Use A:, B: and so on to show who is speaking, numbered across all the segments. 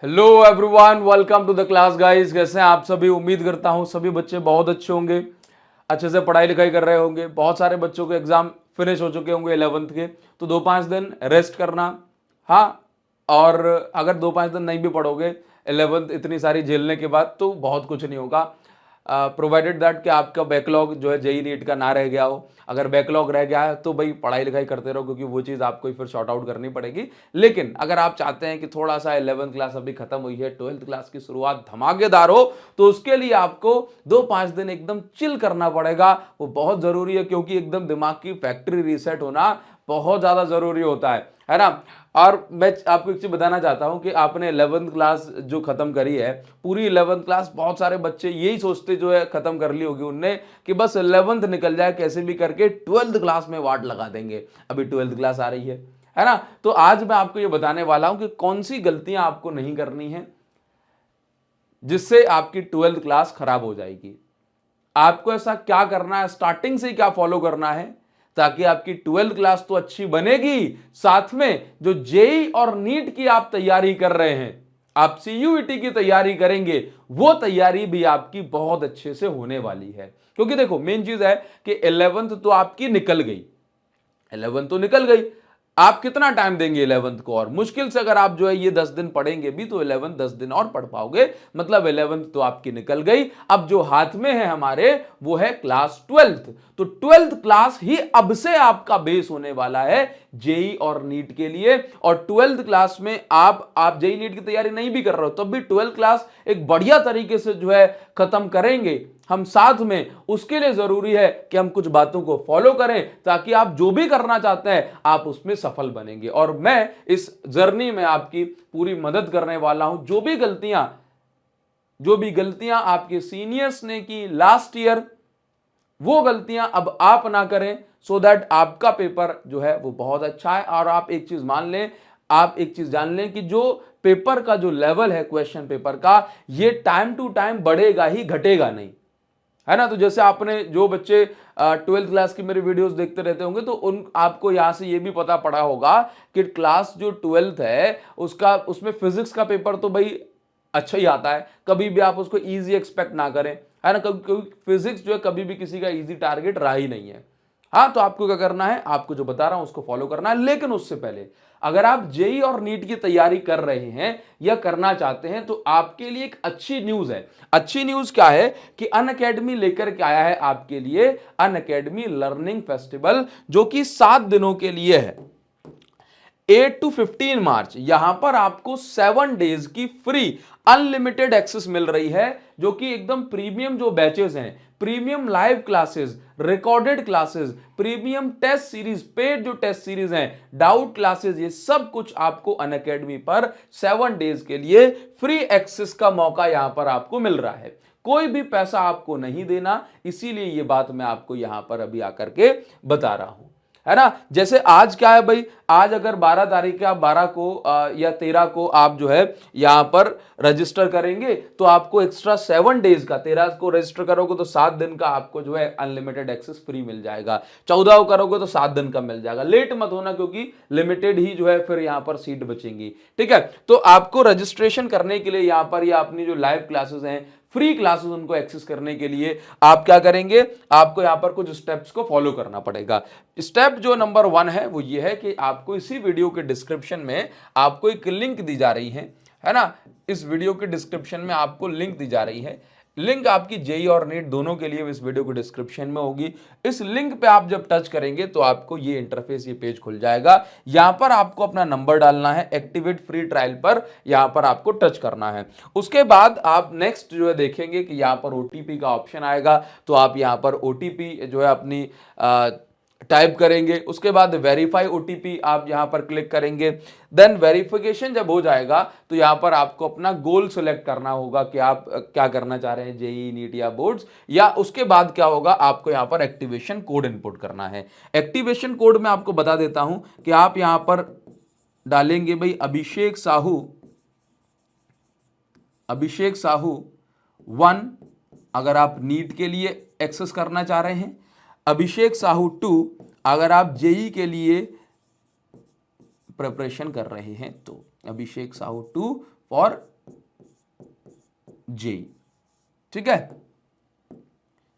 A: Hello everyone, welcome to the class guys. कैसे हैं आप सभी? उम्मीद करता हूं सभी बच्चे बहुत अच्छे होंगे, अच्छे से पढ़ाई लिखाई कर रहे होंगे। बहुत सारे बच्चों के एग्जाम फिनिश हो चुके होंगे 11th के, तो 2-5 दिन रेस्ट करना। हाँ, और अगर 2-5 दिन नहीं भी पढ़ोगे 11th इतनी सारी झेलने के बाद, तो बहुत कुछ नहीं होगा। प्रोवाइडेड दैट कि आपका बैकलॉग जो है जेई नीट का ना रह गया हो। अगर बैकलॉग रह गया है तो भाई पढ़ाई लिखाई करते रहो, क्योंकि वो चीज़ आपको ही फिर शॉर्ट आउट करनी पड़ेगी। लेकिन अगर आप चाहते हैं कि थोड़ा सा 11th क्लास अभी खत्म हुई है, 12th क्लास की शुरुआत धमाकेदार हो, तो उसके लिए आपको 2-5 दिन एकदम चिल करना पड़ेगा। वो बहुत ज़रूरी है, क्योंकि एकदम दिमाग की फैक्ट्री रीसेट होना बहुत ज़्यादा ज़रूरी होता है ना। और मैं आपको एक चीज बताना चाहता हूं कि आपने 11th क्लास जो खत्म करी है, पूरी 11th क्लास बहुत सारे बच्चे यही सोचते जो है खत्म कर ली होगी उनने कि बस 11th निकल जाए कैसे भी करके, 12th क्लास में वाट लगा देंगे। अभी 12th क्लास आ रही है ना। तो आज मैं आपको ये बताने वाला हूं कि कौन सी गलतियां आपको नहीं करनी है जिससे आपकी 12th क्लास खराब हो जाएगी। आपको ऐसा क्या करना है, स्टार्टिंग से क्या फॉलो करना है, ताकि आपकी 12th क्लास तो अच्छी बनेगी, साथ में जो जेई और नीट की आप तैयारी कर रहे हैं, आप सीयूईटी की तैयारी करेंगे, वो तैयारी भी आपकी बहुत अच्छे से होने वाली है। क्योंकि देखो, मेन चीज है कि 11th तो आपकी निकल गई, 11th तो निकल गई। आप कितना टाइम देंगे 11th को? और मुश्किल से अगर आप जो है ये 10 दिन पढ़ेंगे भी तो 11th 10 दिन और पढ़ पाओगे। मतलब 11th तो आपकी निकल गई। अब जो हाथ में है हमारे, वो है क्लास 12th। तो 12th क्लास ही अब से आपका बेस होने वाला है जेई और नीट के लिए। और 12th क्लास में आप जेई नीट की तैयारी नहीं भी कर रहे हो, तब भी 12th क्लास एक बढ़िया तरीके से जो है खत्म करेंगे हम साथ में। उसके लिए जरूरी है कि हम कुछ बातों को फॉलो करें, ताकि आप जो भी करना चाहते हैं आप उसमें सफल बनेंगे। और मैं इस जर्नी में आपकी पूरी मदद करने वाला हूं। जो भी गलतियां आपके सीनियर्स ने की लास्ट ईयर, वो गलतियां अब आप ना करें, सो दैट आपका पेपर जो है वो बहुत अच्छा है। और आप एक चीज मान लें, आप एक चीज जान लें कि जो पेपर का जो लेवल है क्वेश्चन पेपर का, ये टाइम टू टाइम बढ़ेगा ही, घटेगा नहीं, है ना। तो जैसे आपने जो बच्चे 12th क्लास की मेरी वीडियोस देखते रहते होंगे, तो उन आपको यहां से ये भी पता पड़ा होगा कि क्लास जो 12th है उसका, उसमें फिजिक्स का पेपर तो भाई अच्छा ही आता है। कभी भी आप उसको इजी एक्सपेक्ट ना करें, है ना। क्योंकि फिजिक्स जो है कभी भी किसी का इजी टारगेट रहा ही नहीं है। हाँ, तो आपको क्या करना है, आपको जो बता रहा हूं उसको फॉलो करना है। लेकिन उससे पहले, अगर आप जेई और नीट की तैयारी कर रहे हैं या करना चाहते हैं, तो आपके लिए एक अच्छी न्यूज है। अच्छी न्यूज क्या है कि अनअकैडमी लेकर के आया है आपके लिए अनअकैडमी लर्निंग फेस्टिवल, जो कि 7 दिनों के लिए है, 8 to 15 मार्च। यहां पर आपको 7 डेज की फ्री अनलिमिटेड एक्सेस मिल रही है, जो कि एकदम प्रीमियम जो बैचेस हैं, premium live classes, recorded classes, premium test series, paid जो टेस्ट सीरीज हैं, डाउट क्लासेस, ये सब कुछ आपको अनअकैडमी पर 7 डेज के लिए फ्री एक्सेस का मौका यहां पर आपको मिल रहा है। कोई भी पैसा आपको नहीं देना, इसीलिए ये बात मैं आपको यहां पर अभी आकर के बता रहा हूं, है ना। जैसे आज क्या है भाई, आज अगर 12 तारीख या 12 को या 13 को आप जो है यहां पर रजिस्टर करेंगे, तो आपको एक्स्ट्रा 7 डेज का, 13 को रजिस्टर करोगे तो 7 दिन का आपको जो है अनलिमिटेड एक्सेस फ्री मिल जाएगा। 14 को करोगे तो 7 दिन का मिल जाएगा। लेट मत होना, क्योंकि लिमिटेड ही जो है फिर यहां पर सीट बचेंगी, ठीक है। तो आपको रजिस्ट्रेशन करने के लिए यहां पर, या अपनी जो लाइव क्लासेस हैं, फ्री क्लासेस, उनको एक्सेस करने के लिए आप क्या करेंगे, आपको यहां पर कुछ स्टेप्स को फॉलो करना पड़ेगा। स्टेप जो नंबर 1 है वो ये है कि आपको इसी वीडियो के डिस्क्रिप्शन में आपको एक लिंक दी जा रही है ना। इस वीडियो के डिस्क्रिप्शन में आपको लिंक दी जा रही है। लिंक आपकी जेई और नीट दोनों के लिए इस वीडियो के डिस्क्रिप्शन में होगी। इस लिंक पे आप जब टच करेंगे तो आपको ये इंटरफेस, ये पेज खुल जाएगा। यहां पर आपको अपना नंबर डालना है, एक्टिवेट फ्री ट्रायल पर यहां पर आपको टच करना है। उसके बाद आप नेक्स्ट जो है देखेंगे कि यहां पर ओटीपी का ऑप्शन आएगा, तो आप यहां पर ओटीपी जो है अपनी टाइप करेंगे। उसके बाद वेरीफाई ओटीपी आप यहां पर क्लिक करेंगे। देन वेरिफिकेशन जब हो जाएगा, तो यहां पर आपको अपना गोल सेलेक्ट करना होगा कि आप क्या करना चाह रहे हैं, जेई नीट या बोर्ड्स। या उसके बाद क्या होगा, आपको यहां पर एक्टिवेशन कोड इनपुट करना है। एक्टिवेशन कोड में आपको बता देता हूं कि आप यहां पर डालेंगे भाई अभिषेक साहू 1, अगर आप नीट के लिए एक्सेस करना चाह रहे हैं। अभिषेक साहू 2, अगर आप जेई के लिए प्रिपरेशन कर रहे हैं तो। अभिषेक साहू 2 फॉर जेई। ठीक है,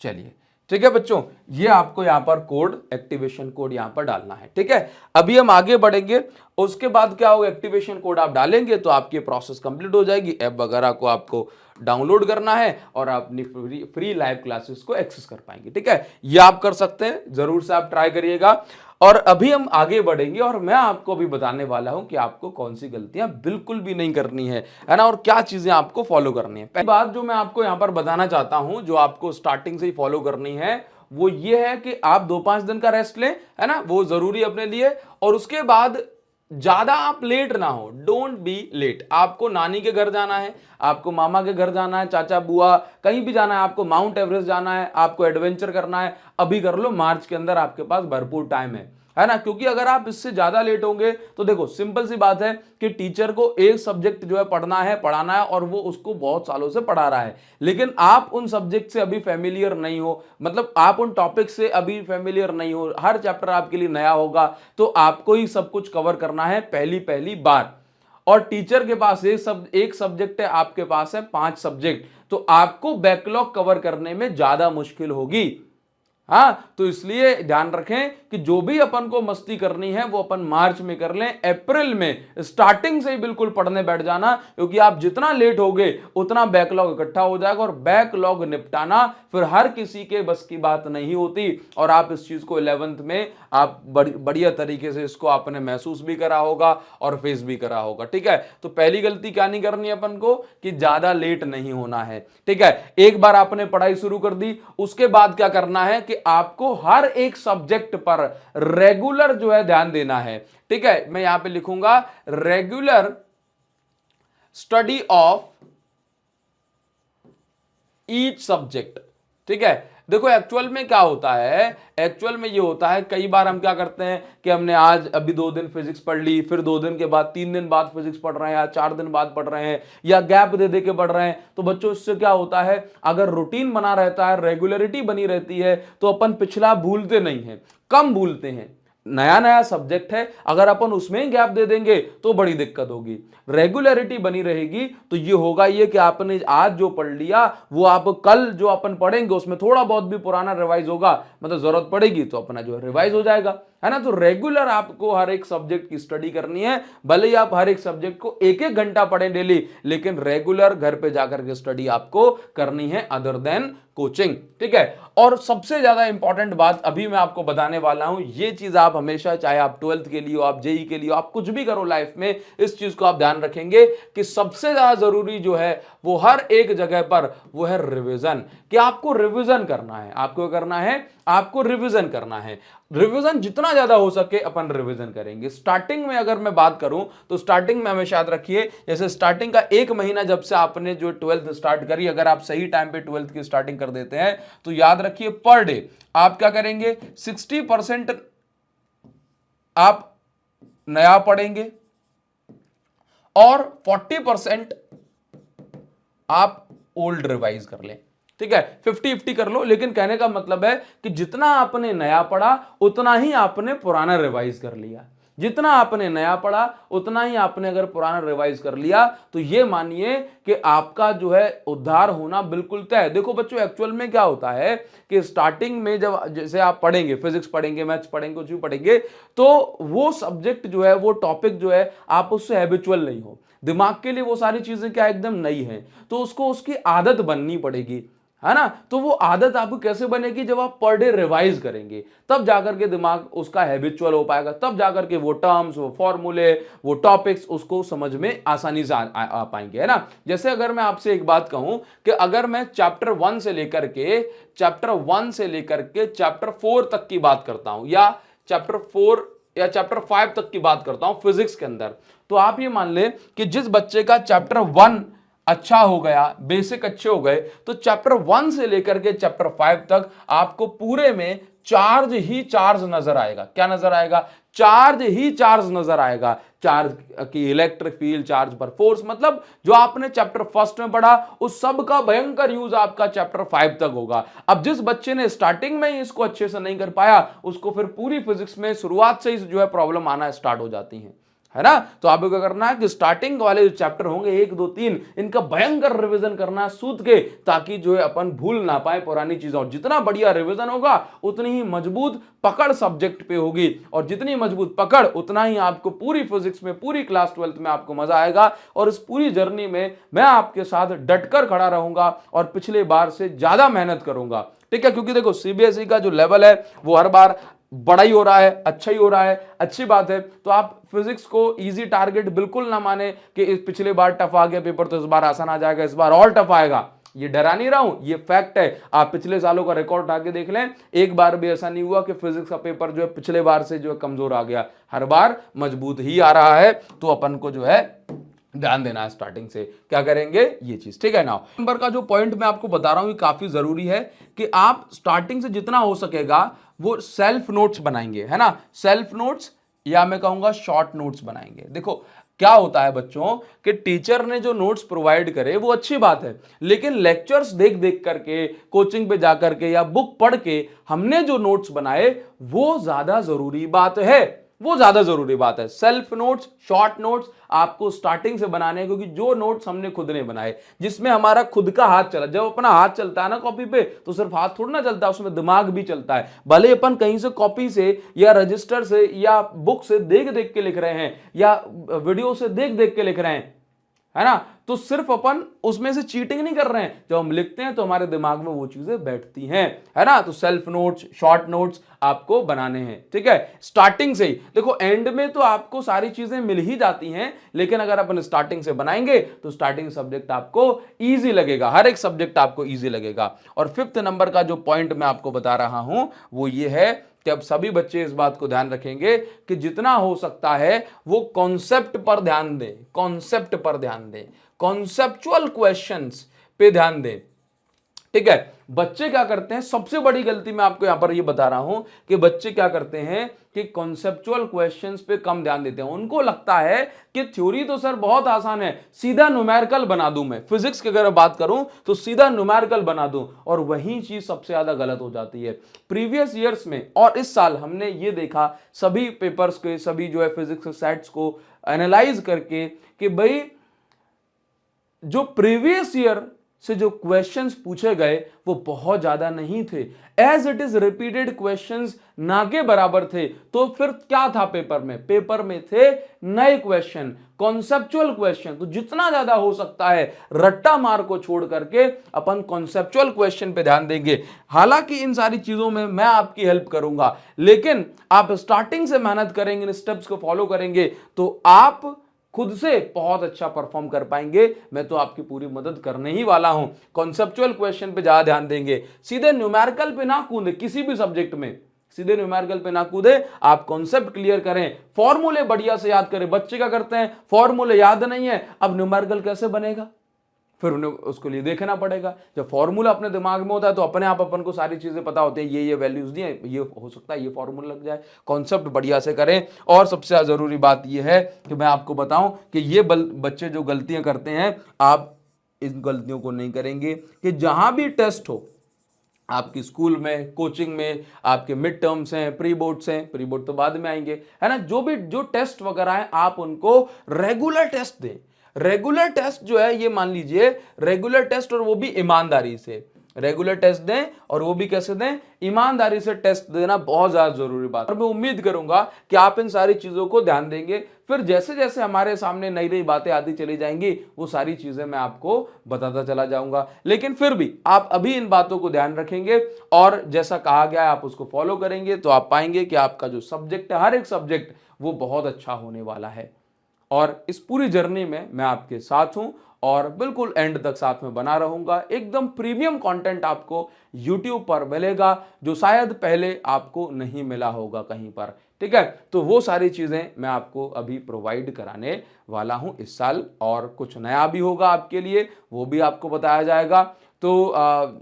A: चलिए ठीक है बच्चों, ये आपको यहां पर कोड, एक्टिवेशन कोड यहां पर डालना है। ठीक है, अभी हम आगे बढ़ेंगे, उसके बाद क्या होगा, एक्टिवेशन कोड आप डालेंगे तो आपकी प्रोसेस कंप्लीट हो जाएगी। ऐप वगैरह को आपको डाउनलोड करना है और आप अपनी फ्री लाइव क्लासेस को एक्सेस कर पाएंगे। ठीक है, ये आप कर सकते हैं, जरूर से आप ट्राई करिएगा। और अभी हम आगे बढ़ेंगे और मैं आपको भी बताने वाला हूं कि आपको कौन सी गलतियां बिल्कुल भी नहीं करनी है ना, और क्या चीजें आपको फॉलो करनी है। पहली बात जो मैं आपको यहां पर बताना चाहता हूं, जो आपको स्टार्टिंग से ही फॉलो करनी है, वो ये है कि आप 2-5 दिन का रेस्ट लें, है ना, वो जरूरी अपने लिए। और उसके बाद ज्यादा आप लेट ना हो, डोंट बी लेट। आपको नानी के घर जाना है, आपको मामा के घर जाना है, चाचा बुआ कहीं भी जाना है, आपको माउंट एवरेस्ट जाना है, आपको एडवेंचर करना है, अभी कर लो। मार्च के अंदर आपके पास भरपूर टाइम है ना, क्योंकि अगर आप इससे ज्यादा लेट होंगे तो देखो सिंपल सी बात है कि टीचर को एक सब्जेक्ट जो है पढ़ना है, पढ़ाना है, और वो उसको बहुत सालों से पढ़ा रहा है, लेकिन आप उन सब्जेक्ट से अभी फेमिलियर नहीं हो, मतलब आप उन टॉपिक से अभी फेमिलियर नहीं हो, हर चैप्टर आपके लिए नया होगा, तो आपको ही सब कुछ कवर करना है पहली पहली बार। और टीचर के पास एक सब्जेक्ट है, आपके पास है 5 सब्जेक्ट, तो आपको बैकलॉग कवर करने में ज्यादा मुश्किल होगी। हाँ, तो इसलिए ध्यान रखें कि जो भी अपन को मस्ती करनी है वो अपन मार्च में कर लें, अप्रैल में स्टार्टिंग से ही बिल्कुल पढ़ने बैठ जाना, क्योंकि आप जितना लेट होगे उतना बैकलॉग इकट्ठा हो जाएगा, और बैकलॉग निपटाना फिर हर किसी के बस की बात नहीं होती। और आप इस चीज को 11th में आप बढ़िया तरीके से इसको आपने महसूस भी करा होगा और फेस भी करा होगा। ठीक है, तो पहली गलती क्या नहीं करनी है अपन को, कि ज्यादा लेट नहीं होना है। ठीक है, एक बार आपने पढ़ाई शुरू कर दी, उसके बाद क्या करना है कि आपको हर एक सब्जेक्ट पर रेगुलर जो है ध्यान देना है। ठीक है, मैं यहां पे लिखूंगा regular study of each subject. ठीक है, देखो एक्चुअल में क्या होता है, एक्चुअल में ये होता है, कई बार हम क्या करते हैं कि हमने आज अभी 2 दिन फिजिक्स पढ़ ली, फिर 2 दिन के बाद 3 दिन बाद फिजिक्स पढ़ रहे हैं, या 4 दिन बाद पढ़ रहे हैं, या गैप दे दे के पढ़ रहे हैं। तो बच्चों इससे क्या होता है, अगर रूटीन बना रहता है, रेगुलरिटी बनी रहती है, तो अपन पिछला भूलते नहीं है, कम भूलते हैं। नया नया सब्जेक्ट है, अगर अपन उसमें ही गैप दे देंगे तो बड़ी दिक्कत होगी। रेगुलरिटी बनी रहेगी तो ये होगा ये कि आपने आज जो पढ़ लिया वो आप कल जो अपन पढ़ेंगे उसमें थोड़ा बहुत भी पुराना रिवाइज होगा, मतलब जरूरत पड़ेगी तो अपना जो है रिवाइज हो जाएगा, है ना। तो रेगुलर आपको हर एक सब्जेक्ट की स्टडी करनी है, भले ही आप हर एक सब्जेक्ट को 1-1 घंटा पढ़ें डेली, लेकिन रेगुलर घर पे जाकर के स्टडी आपको करनी है, अदर देन कोचिंग। ठीक है, और सबसे ज्यादा इंपॉर्टेंट बात अभी मैं आपको बताने वाला हूं, ये चीज आप हमेशा, चाहे आप 12th के लिए हो, आप जेई के लिए हो, आप कुछ भी करो लाइफ में, इस चीज को आप ध्यान रखेंगे कि सबसे ज्यादा जरूरी जो है वो हर एक जगह पर वो है रिवीजन, कि आपको रिवीजन करना है। आपको करना है, आपको रिवीजन करना है। रिवीजन जितना ज्यादा हो सके अपन रिवीजन करेंगे। स्टार्टिंग में अगर मैं बात करूं तो स्टार्टिंग में हमेशा याद रखिए, जैसे स्टार्टिंग का 1 महीना जब से आपने जो 12th स्टार्ट करी, अगर आप सही टाइम पे 12th की स्टार्टिंग कर देते हैं तो याद रखिए पर डे आप क्या करेंगे, 60% आप नया पढ़ेंगे और 40% आप ओल्ड रिवाइज कर लें। ठीक है, 50-50 कर लो, लेकिन कहने का मतलब है कि जितना आपने नया पढ़ा उतना ही आपने पुराना रिवाइज कर लिया। जितना आपने नया पढ़ा उतना ही आपने अगर पुराना रिवाइज कर लिया तो ये मानिए कि आपका जो है उद्धार होना बिल्कुल तय है। देखो बच्चों एक्चुअल में क्या होता है कि स्टार्टिंग में जब जैसे आप पढ़ेंगे, फिजिक्स पढ़ेंगे, मैथ्स पढ़ेंगे, कुछ भी पढ़ेंगे, तो वो सब्जेक्ट जो है, वो टॉपिक जो है, आप उससे हैबिचुअल नहीं हो, दिमाग के लिए वो सारी चीजें क्या एकदम नई हैं, तो उसको उसकी आदत बननी पड़ेगी, है ना। तो वो आदत आपको कैसे बनेगी, जब आप पर डे रिवाइज करेंगे, तब जाकर के दिमाग उसका हैबिचुअल हो पाएगा, तब जाकर के वो टर्म्स, वो फॉर्मूले, वो टॉपिक्स उसको समझ में आसानी से आ पाएंगे, है ना। जैसे अगर मैं आपसे एक बात कहूं कि अगर मैं चैप्टर 1 से लेकर के चैप्टर 4 तक की बात करता हूं, या चैप्टर 4 या चैप्टर 5 तक की बात करता हूं फिजिक्स के अंदर, तो आप ये मान लें कि जिस बच्चे का चैप्टर 1 अच्छा हो गया, बेसिक अच्छे हो गए, तो चैप्टर 1 से लेकर के चैप्टर 5 तक आपको पूरे में चार्ज ही चार्ज नजर आएगा। क्या नजर आएगा? चार्ज ही चार्ज नजर आएगा। चार्ज की इलेक्ट्रिक फील्ड, चार्ज पर फोर्स, मतलब जो आपने चैप्टर 1 में पढ़ा उस सब का भयंकर यूज आपका चैप्टर 5 तक होगा। अब जिस बच्चे ने स्टार्टिंग में ही इसको अच्छे से नहीं कर पाया, उसको फिर पूरी फिजिक्स में शुरुआत से ही जो है प्रॉब्लम आना स्टार्ट हो जाती है है ना। तो आपको क्या करना है कि स्टार्टिंग वाले जो चैप्टर होंगे 1 2 3 इनका भयंकर रिवीजन करना है सूद के, ताकि जो है अपन भूल ना पाए पुरानी चीजें। और जितना बढ़िया रिवीजन होगा उतनी ही मजबूत पकड़ सब्जेक्ट पे होगी, और जितनी मजबूत पकड़ उतना ही आपको पूरी फिजिक्स में, पूरी क्लास 12th में आपको मजा आएगा। और इस पूरी जर्नी में मैं आपके साथ डटकर खड़ा रहूंगा और पिछले बार से ज्यादा मेहनत करूंगा, ठीक है। क्योंकि देखो सीबीएसई का जो लेवल है वो हर बार बड़ा ही हो रहा है, अच्छा ही हो रहा है, अच्छी बात है। तो आप फिजिक्स को इजी टारगेट बिल्कुल ना माने कि इस पिछले बार टफ आ गया पेपर तो इस बार आसान आ जाएगा, इस बार और टफ आएगा। ये डरा नहीं रहा हूं, ये फैक्ट है। आप पिछले सालों का रिकॉर्ड उठा के देख लें, एक बार भी ऐसा नहीं हुआ कि फिजिक्स का पेपर जो है पिछले बार से जो है कमजोर आ गया, हर बार मजबूत ही आ रहा है। तो अपन को जो है ध्यान देना है स्टार्टिंग से, क्या करेंगे ये चीज, ठीक है ना। नंबर का जो पॉइंट मैं आपको बता रहा हूं ये काफी जरूरी है कि आप स्टार्टिंग से जितना हो सकेगा वो सेल्फ नोट्स बनाएंगे, है ना। सेल्फ नोट्स या मैं कहूंगा शॉर्ट नोट्स बनाएंगे। देखो क्या होता है बच्चों कि टीचर ने जो नोट्स प्रोवाइड करे वो अच्छी बात है, लेकिन लेक्चर्स देख देख करके, कोचिंग पे जाकर के या बुक पढ़ के हमने जो नोट्स बनाए वो ज्यादा जरूरी बात है, वो ज्यादा जरूरी बात है। सेल्फ नोट्स, शॉर्ट नोट्स आपको स्टार्टिंग से बनाने हैं, क्योंकि जो नोट्स हमने खुद ने बनाए, जिसमें हमारा खुद का हाथ चला, जब अपना हाथ चलता है ना कॉपी पे, तो सिर्फ हाथ थोड़ा ना चलता है, उसमें दिमाग भी चलता है। भले अपन कहीं से कॉपी से या रजिस्टर से या बुक से देख देख के लिख रहे हैं या वीडियो से देख देख के लिख रहे हैं, है ना, तो सिर्फ अपन उसमें से चीटिंग नहीं कर रहे हैं। जब हम लिखते हैं तो हमारे दिमाग में वो चीजें बैठती हैं, है ना। तो सेल्फ नोट्स, शॉर्ट नोट्स आपको बनाने हैं, ठीक है, स्टार्टिंग से ही। देखो एंड में तो आपको सारी चीजें मिल ही जाती हैं, लेकिन अगर अपन स्टार्टिंग से बनाएंगे तो स्टार्टिंग सब्जेक्ट आपको इजी लगेगा, हर एक सब्जेक्ट आपको इजी लगेगा। और 5th नंबर का जो पॉइंट मैं आपको बता रहा हूं वो ये है कि अब सभी बच्चे इस बात को ध्यान रखेंगे कि जितना हो सकता है वो कॉन्सेप्ट पर ध्यान दें, कॉन्सेप्ट पर ध्यान दें, कॉन्सेप्चुअल क्वेश्चंस पे ध्यान दें, ठीक है। बच्चे क्या करते हैं, सबसे बड़ी गलती मैं आपको यहां पर ये बता रहा हूं कि बच्चे क्या करते हैं कि कॉन्सेप्चुअल क्वेश्चंस पे कम ध्यान देते हैं। उनको लगता है कि थ्योरी तो सर बहुत आसान है, सीधा न्यूमेरिकल बना दूं, मैं फिजिक्स की अगर बात करूं तो सीधा न्यूमेरिकल बना दूं, और वही चीज सबसे ज्यादा गलत हो जाती है। प्रीवियस ईयर्स में और इस साल हमने ये देखा सभी पेपर्स के, सभी जो है फिजिक्स सेट्स को एनालाइज करके कि भाई जो प्रीवियस ईयर से जो क्वेश्चंस पूछे गए वो बहुत ज्यादा नहीं थे, as it is repeated questions ना के बराबर थे। तो फिर क्या था पेपर में, पेपर में थे नए क्वेश्चन, कॉन्सेप्चुअल क्वेश्चन। तो जितना ज्यादा हो सकता है रट्टा मार को छोड़ करके अपन कॉन्सेप्चुअल क्वेश्चन पे ध्यान देंगे। हालांकि इन सारी चीजों में मैं आपकी हेल्प करूंगा, लेकिन आप स्टार्टिंग से मेहनत करेंगे, इन स्टेप्स को फॉलो करेंगे तो आप खुद से बहुत अच्छा परफॉर्म कर पाएंगे। मैं तो आपकी पूरी मदद करने ही वाला हूं। कॉन्सेप्चुअल क्वेश्चन पे ज्यादा ध्यान देंगे, सीधे न्यूमेरिकल पे ना कूदे, किसी भी सब्जेक्ट में सीधे न्यूमेरिकल पे ना कूदे, आप कॉन्सेप्ट क्लियर करें, फॉर्मूले बढ़िया से याद करें। बच्चे क्या करते हैं, फॉर्मूले याद नहीं है, अब न्यूमेरिकल कैसे बनेगा, फिर उन्हें उसको लिए देखना पड़ेगा। जब फॉर्मूला अपने दिमाग में होता है तो अपने आप अपन को सारी चीजें पता होती है, ये वैल्यूज दी हैं, ये हो सकता है ये फॉर्मूला लग जाए। कॉन्सेप्ट बढ़िया से करें। और सबसे जरूरी बात ये है कि मैं आपको बताऊं कि ये बच्चे जो गलतियां करते हैं, आप इन गलतियों को नहीं करेंगे कि जहां भी टेस्ट हो आपकी स्कूल में, कोचिंग में, आपके मिड टर्म्स हैं, प्री बोर्ड्स हैं, प्री बोर्ड तो बाद में आएंगे, है ना, जो टेस्ट वगैरह हैं आप उनको रेगुलर टेस्ट दें। रेगुलर टेस्ट जो है ये मान लीजिए रेगुलर टेस्ट, और वो भी ईमानदारी से रेगुलर टेस्ट दें, और वो भी कैसे दें, ईमानदारी से टेस्ट देना बहुत ज्यादा जरूरी बात है। और मैं उम्मीद करूंगा कि आप इन सारी चीजों को ध्यान देंगे। फिर जैसे जैसे हमारे सामने नई नई बातें आती चली जाएंगी वो सारी चीजें मैं आपको बताता चला जाऊंगा, लेकिन फिर भी आप अभी इन बातों को ध्यान रखेंगे और जैसा कहा गया है आप उसको फॉलो करेंगे तो आप पाएंगे कि आपका जो सब्जेक्ट है, हर एक सब्जेक्ट वो बहुत अच्छा होने वाला है। और इस पूरी जर्नी में मैं आपके साथ हूं और बिल्कुल एंड तक साथ में बना रहूंगा। एकदम प्रीमियम कंटेंट आपको YouTube पर मिलेगा जो शायद पहले आपको नहीं मिला होगा कहीं पर, ठीक है। तो वो सारी चीजें मैं आपको अभी प्रोवाइड कराने वाला हूं इस साल, और कुछ नया भी होगा आपके लिए, वो भी आपको बताया जाएगा। तो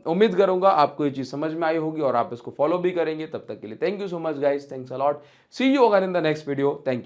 A: उम्मीद करूंगा आपको ये चीज समझ में आई होगी और आप इसको फॉलो भी करेंगे। तब तक के लिए thank you so much guys, thanks a lot, see you again in the next video, thank you.